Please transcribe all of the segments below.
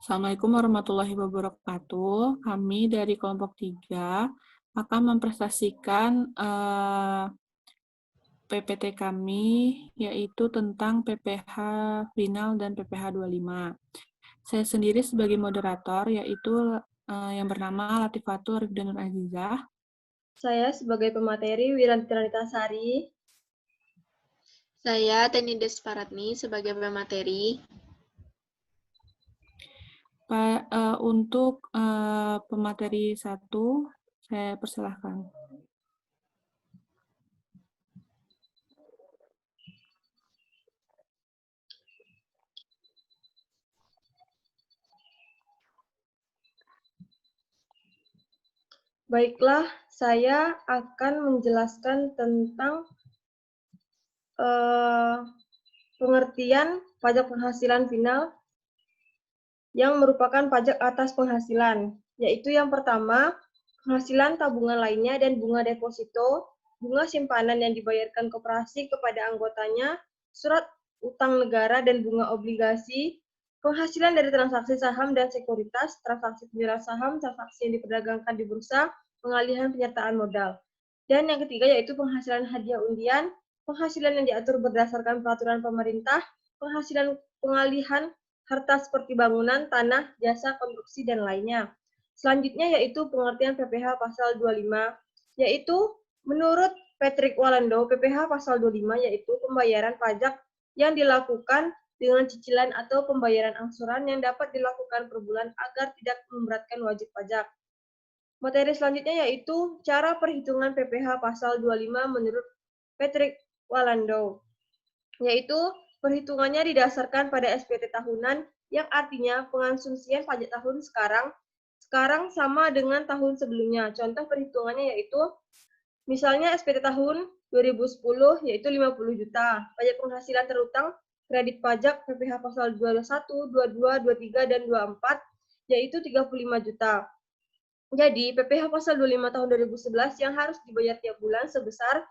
Assalamualaikum warahmatullahi wabarakatuh. Kami dari kelompok 3 akan mempresentasikan PPT kami, yaitu tentang PPH final dan PPH 25. Saya sendiri sebagai moderator, yaitu yang bernama Latifatul Rifdanur Azizah. Saya sebagai pemateri Wiranti Ranitasari. Saya Teni Desparatni sebagai pemateri. Untuk pemateri 1, saya persilahkan. Baiklah, saya akan menjelaskan tentang pengertian pajak penghasilan final yang merupakan pajak atas penghasilan, yaitu yang pertama, penghasilan tabungan lainnya dan bunga deposito, bunga simpanan yang dibayarkan koperasi kepada anggotanya, surat utang negara dan bunga obligasi, penghasilan dari transaksi saham dan sekuritas, transaksi penjualan saham, transaksi yang diperdagangkan di bursa, pengalihan penyertaan modal. Dan yang ketiga yaitu penghasilan hadiah undian, penghasilan yang diatur berdasarkan peraturan pemerintah, penghasilan pengalihan harta seperti bangunan, tanah, jasa, konstruksi, dan lainnya. Selanjutnya yaitu pengertian PPh pasal 25, yaitu menurut Patrick Walando, PPh pasal 25 yaitu pembayaran pajak yang dilakukan dengan cicilan atau pembayaran angsuran yang dapat dilakukan per bulan agar tidak memberatkan wajib pajak. Materi selanjutnya yaitu cara perhitungan PPh pasal 25 menurut Patrick Walando, yaitu perhitungannya didasarkan pada SPT tahunan yang artinya pengasumsian pajak tahun sekarang sama dengan tahun sebelumnya. Contoh perhitungannya yaitu misalnya SPT tahun 2010 yaitu 50 juta, pajak penghasilan terutang kredit pajak PPh pasal 21, 22, 23 dan 24 yaitu 35 juta. Jadi, PPh pasal 25 tahun 2011 yang harus dibayar tiap bulan sebesar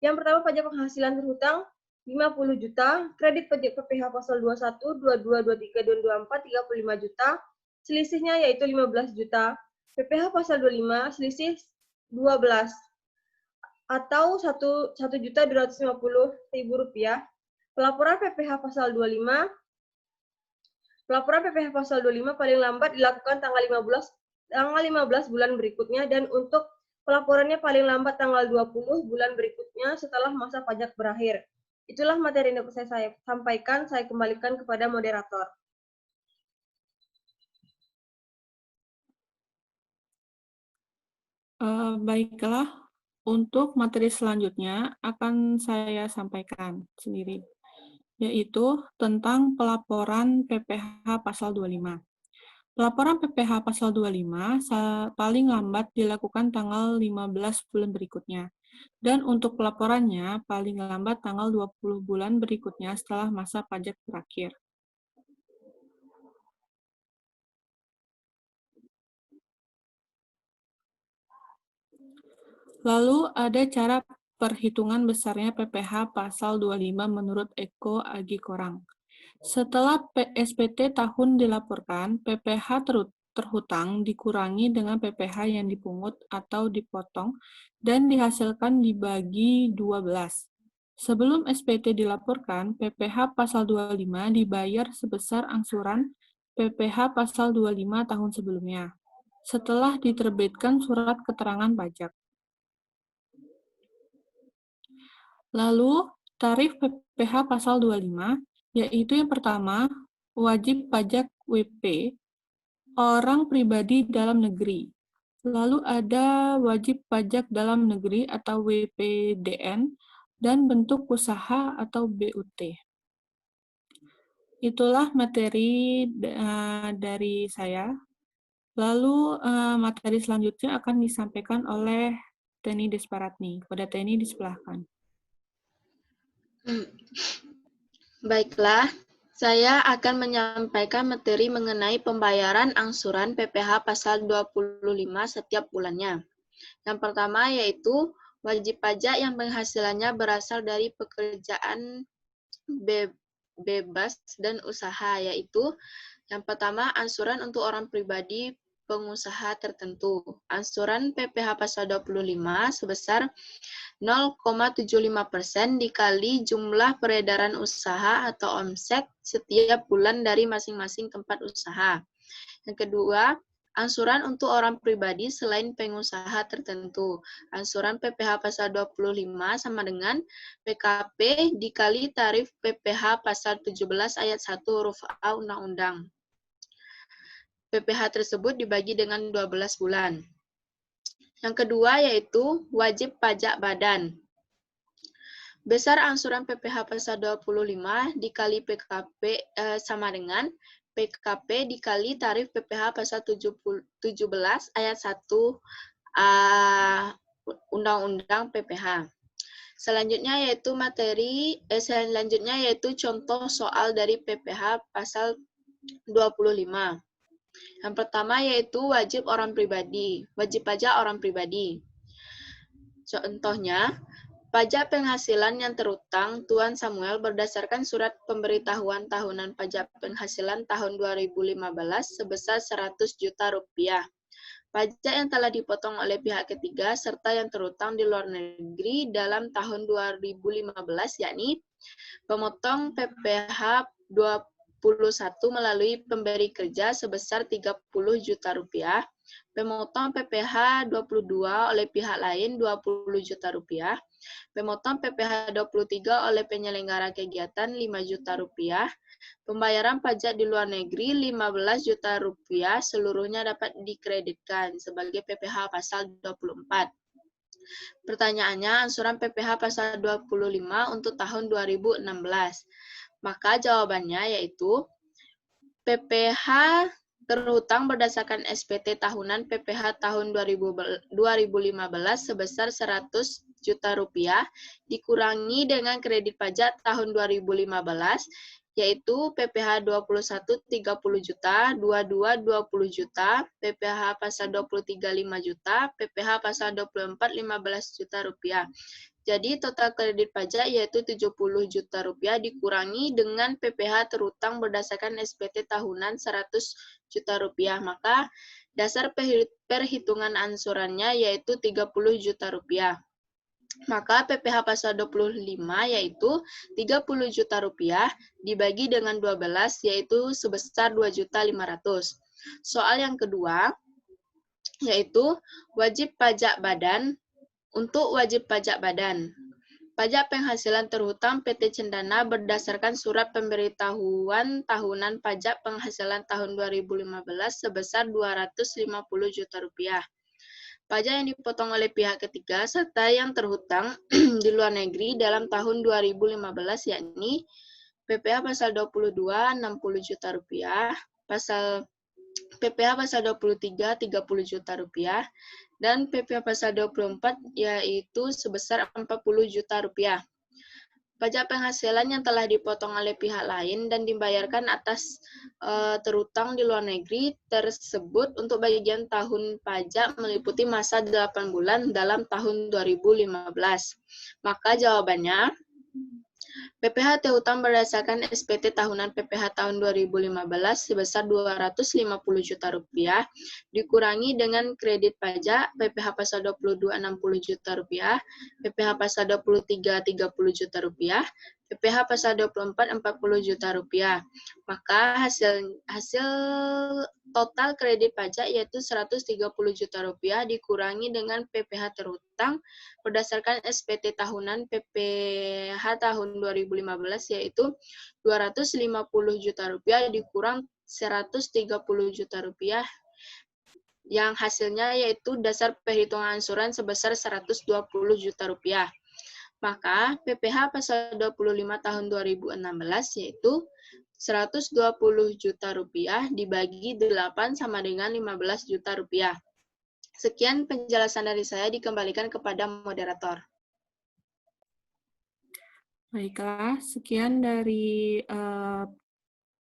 yang pertama pajak penghasilan terhutang 50 juta, kredit pajak PPh pasal 21, 22, 23, dan 24 35 juta, selisihnya yaitu 15 juta. PPh pasal 25 selisih 12 atau 1.250.000 rupiah. Pelaporan PPh pasal 25 paling lambat dilakukan tanggal 15 bulan berikutnya dan untuk pelaporannya paling lambat tanggal 20 bulan berikutnya setelah masa pajak berakhir. Itulah materi yang dapat saya sampaikan, saya kembalikan kepada moderator. Baiklah, untuk materi selanjutnya akan saya sampaikan sendiri, yaitu tentang pelaporan PPh pasal 25. Pelaporan PPh pasal 25 paling lambat dilakukan tanggal 15 bulan berikutnya, dan untuk pelaporannya paling lambat tanggal 20 bulan berikutnya setelah masa pajak berakhir. Lalu ada cara perhitungan besarnya PPh pasal 25 menurut Eko Agi Korang. Setelah SPT tahun dilaporkan, PPh terhutang dikurangi dengan PPh yang dipungut atau dipotong dan dihasilkan dibagi 12. Sebelum SPT dilaporkan, PPh pasal 25 dibayar sebesar angsuran PPh pasal 25 tahun sebelumnya, setelah diterbitkan surat keterangan pajak. Lalu, tarif PPh pasal 25, yaitu yang pertama, wajib pajak WP, orang pribadi dalam negeri. Lalu ada wajib pajak dalam negeri atau WPDN, dan bentuk usaha atau BUT. Itulah materi dari saya. Lalu materi selanjutnya akan disampaikan oleh Teni Desparatni. Kepada Teni disilahkan. Baiklah, saya akan menyampaikan materi mengenai pembayaran angsuran PPh pasal 25 setiap bulannya. Yang pertama yaitu wajib pajak yang penghasilannya berasal dari pekerjaan bebas dan usaha, yaitu yang pertama angsuran untuk orang pribadi pengusaha tertentu. Angsuran PPh pasal 25 sebesar 0,75% dikali jumlah peredaran usaha atau omset setiap bulan dari masing-masing tempat usaha. Yang kedua, angsuran untuk orang pribadi selain pengusaha tertentu. Angsuran PPh pasal 25 sama dengan PKP dikali tarif PPh pasal 17 ayat 1 huruf A Undang-Undang. PPh tersebut dibagi dengan 12 bulan. Yang kedua yaitu wajib pajak badan. Besar angsuran PPh pasal 25 dikali PKP sama dengan PKP dikali tarif PPh pasal 17 ayat 1 Undang-Undang PPh. Selanjutnya yaitu contoh soal dari PPh pasal 25. Yang pertama yaitu wajib pajak orang pribadi. Contohnya, pajak penghasilan yang terutang Tuan Samuel berdasarkan surat pemberitahuan tahunan pajak penghasilan tahun 2015 sebesar 100 juta rupiah. Pajak yang telah dipotong oleh pihak ketiga serta yang terutang di luar negeri dalam tahun 2015 yakni pemotong PPh 21 melalui pemberi kerja sebesar 30 juta rupiah, pemotong PPh 22 oleh pihak lain 20 juta rupiah, pemotong PPh 23 oleh penyelenggara kegiatan 5 juta rupiah, pembayaran pajak di luar negeri 15 juta rupiah seluruhnya dapat dikreditkan sebagai PPh pasal 24. Pertanyaannya, angsuran PPh pasal 25 untuk tahun 2016. Maka jawabannya yaitu PPh terhutang berdasarkan SPT tahunan PPh tahun 2015 sebesar 100 juta rupiah dikurangi dengan kredit pajak tahun 2015 yaitu PPh 21 30 juta, 22 20 juta, PPh pasal 23 5 juta, PPh pasal 24 15 juta rupiah. Jadi total kredit pajak yaitu 70 juta rupiah dikurangi dengan PPh terutang berdasarkan SPT tahunan 100 juta rupiah. Maka dasar perhitungan angsurannya yaitu 30 juta rupiah. Maka PPh pasal 25 yaitu 30 juta rupiah dibagi dengan 12 yaitu sebesar 2.500.000. Soal yang kedua yaitu wajib pajak badan. Untuk wajib pajak badan, pajak penghasilan terhutang PT Cendana berdasarkan surat pemberitahuan tahunan pajak penghasilan tahun 2015 sebesar 250 juta rupiah. Pajak yang dipotong oleh pihak ketiga serta yang terhutang di luar negeri dalam tahun 2015 yakni PPh pasal 22 60 juta rupiah, PPh pasal 23 30 juta rupiah, dan PPh pasal 24 yaitu sebesar 40 juta rupiah. Pajak penghasilan yang telah dipotong oleh pihak lain dan dibayarkan atas terutang di luar negeri tersebut untuk bagian tahun pajak meliputi masa 8 bulan dalam tahun 2015. Maka jawabannya PPh terhutang berdasarkan SPT tahunan PPh tahun 2015 sebesar 250 juta rupiah dikurangi dengan kredit pajak PPh pasal 22 60 juta rupiah, PPh pasal 23 30 juta rupiah, PPh pasal 24 40 juta rupiah. Maka hasil total kredit pajak yaitu 130 juta rupiah dikurangi dengan PPh terhutang berdasarkan SPT tahunan PPh tahun 2015 yaitu 250 juta rupiah dikurang 130 juta rupiah yang hasilnya yaitu dasar perhitungan angsuran sebesar 120 juta rupiah. Maka PPh pasal 25 tahun 2016 yaitu 120 juta rupiah dibagi 8 sama dengan 15 juta rupiah. Sekian penjelasan dari saya, dikembalikan kepada moderator. Baiklah, sekian dari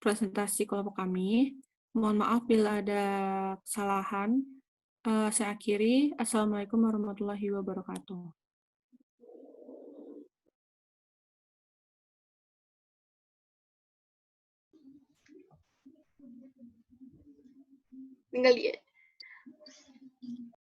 presentasi kelompok kami. Mohon maaf bila ada kesalahan. Saya akhiri. Assalamualaikum warahmatullahi wabarakatuh. Tinggal lihat.